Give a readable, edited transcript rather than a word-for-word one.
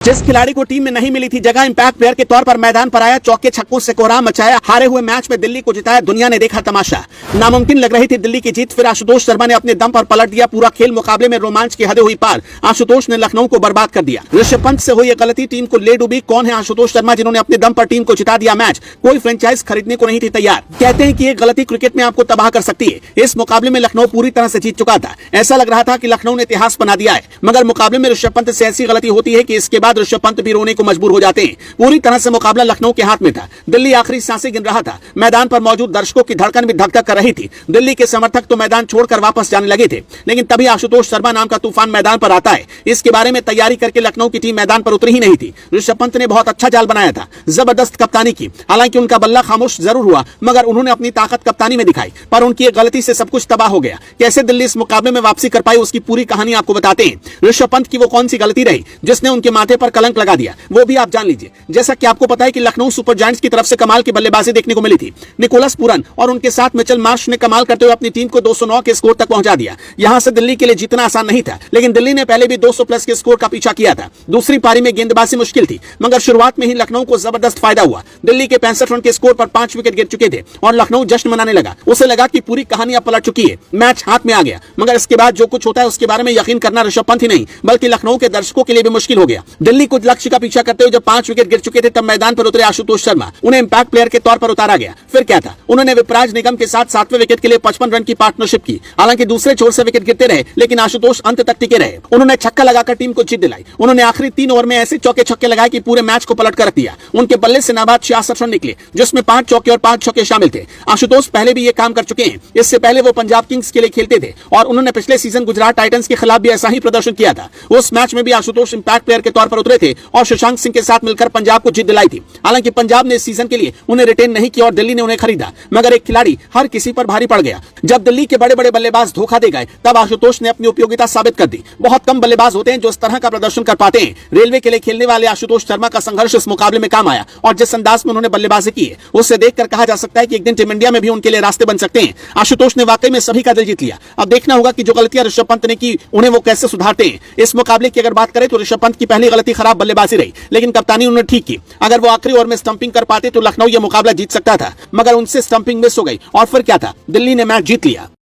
जिस खिलाड़ी को टीम में नहीं मिली थी जगह, इंपैक्ट प्लेयर के तौर पर मैदान पर आया, चौके छक्कों से कोहराम मचाया, हारे हुए मैच में दिल्ली को जिताया। दुनिया ने देखा तमाशा। नामुमकिन लग रही थी दिल्ली की जीत, फिर आशुतोष शर्मा ने अपने दम पर पलट दिया। पूरा खेल मुकाबले में रोमांच की हदें हुई पार। आशुतोष ने लखनऊ को बर्बाद कर दिया। ऋषभ पंत से हुई यह गलती टीम को ले डूबी। कौन है आशुतोष शर्मा जिन्होंने अपने दम पर टीम को जिता दिया मैच? कोई फ्रेंचाइज खरीदने को नहीं थी तैयार। कहते हैं कि ये गलती क्रिकेट में आपको तबाह कर सकती है। इस मुकाबले में लखनऊ पूरी तरह से जीत चुका था। ऐसा लग रहा था कि लखनऊ ने इतिहास बना दिया है, मगर मुकाबले में ऋषभ पंत से ऐसी गलती होती है कि इसके बाद ऋषभ पंत भी को मजबूर हो जाते हैं। पूरी तरह से मुकाबला लखनऊ के हाथ में था। दिल्ली आखिरी सांसें गिन रहा था। मैदान पर मौजूद दर्शकों की धड़कन भी धक धक कर रही थी। दिल्ली के समर्थक तो मैदान छोड़कर वापस जाने लगे थे, लेकिन तभी आशुतोष शर्मा नाम का तूफान मैदान पर आता है। इसके बारे में तैयारी करके लखनऊ की टीम मैदान पर उतरी ही नहीं थी। ऋषभ पंत ने बहुत अच्छा जाल बनाया था, जबरदस्त कप्तानी की। हालांकि उनका बल्ला खामोश जरूर हुआ, मगर उन्होंने अपनी ताकत कप्तानी में दिखाई। पर उनकी एक गलती से सब कुछ तबाह हो गया। कैसे दिल्ली इस मुकाबले में वापसी कर पाई, उसकी पूरी कहानी आपको बताते हैं। ऋषभ पंत की वो कौन सी गलती रही जिसने उनके माथे पर कलंक लगा दिया, वो भी आप जान लीजिए। जैसा कि आपको पता है कि लखनऊ सुपर जायंट्स की तरफ से कमाल की बल्लेबाजी देखने को मिली थी। निकोलस पूरन और उनके साथ मिचेल मार्श ने कमाल करते हुए अपनी टीम को 209 के स्कोर तक पहुंचा दिया। यहां से दिल्ली के लिए जीतना आसान नहीं था, लेकिन दिल्ली ने पहले भी 200 प्लस के स्कोर का पीछा किया था। दूसरी पारी में गेंदबाजी मुश्किल थी, मगर शुरुआत में ही लखनऊ को जबरदस्त फायदा हुआ। दिल्ली के 65 रन के स्कोर पर 5 विकेट गिर चुके थे और लखनऊ जश्न मनाने लगा। उसे लगा कि पूरी कहानी अब पलट चुकी है, मैच हाथ में आ गया। मगर इसके बाद जो कुछ होता है उसके बारे में यकीन करना ऋषभ पंत ही नहीं बल्कि लखनऊ के दर्शकों के लिए भी मुश्किल हो गया। दिल्ली को लक्ष्य का पीछा करते हुए जब 5 विकेट गिर चुके थे, तब मैदान पर उतरे आशुतोष शर्मा। उन्हें इंपैक्ट प्लेयर के तौर पर उतारा गया। फिर क्या था, उन्होंने विपराज निगम के साथ 7वें विकेट के लिए 55 रन की पार्टनरशिप की। हालांकि दूसरे छोर से विकेट गिरते रहे, लेकिन आशुतोष अंत तक टिके रहे। उन्होंने छक्का लगाकर टीम को जीत दिलाई। उन्होंने आखिरी 3 ओवर में ऐसे चौके छक्के लगाए कि पूरे मैच को पलट कर रख दिया। उनके बल्ले से नाबाद 66 रन निकले, जिसमें 5 चौके और 5 छक्के शामिल थे। आशुतोष पहले भी ये काम कर चुके हैं। इससे पहले वो पंजाब किंग्स के लिए खेलते थे और उन्होंने पिछले सीजन गुजरात टाइटंस के खिलाफ भी ऐसा ही प्रदर्शन किया था। उस मैच में भी आशुतोष इंपैक्ट प्लेयर के तौर पर उतरे थे और शशांक सिंह के साथ मिलकर पंजाब को जीत दिलाई थी। हालांकि पंजाब ने इस सीजन के लिए उन्हें रिटेन नहीं किया और दिल्ली ने उन्हें खरीदा, मगर एक खिलाड़ी हर किसी पर भारी पड़ गया। जब दिल्ली के बड़े बड़े बल्लेबाज धोखा दे गए, तब आशुतोष ने अपनी उपयोगिता साबित कर दी। बहुत कम बल्लेबाज होते हैं जो इस तरह का प्रदर्शन कर पाते हैं। रेलवे के लिए खेलने वाले आशुतोष शर्मा का संघर्ष इस मुकाबले में काम आया और जिस अंदाज में उन्होंने बल्लेबाजी की है, उससे देखकर कहा जा सकता है कि एक दिन टीम इंडिया में भी उनके लिए रास्ते बन सकते हैं। आशुतोष ने वाकई में सभी का दिल जीत लिया। अब देखना होगा कि जो गलतियां ऋषभ पंत ने की, उन्हें वो कैसे सुधारते हैं। इस मुकाबले की अगर बात करें तो ऋषभ पंत की पहली गलती खराब बल्लेबाजी रही, लेकिन कप्तानी उन्होंने ठीक की। अगर वो आखिरी ओवर में स्टंपिंग कर पाते तो लखनऊ यह मुकाबला जीत सकता था, मगर उनसे स्टंपिंग मिस हो गई और फिर क्या था, दिल्ली ने मैच जीत लिया।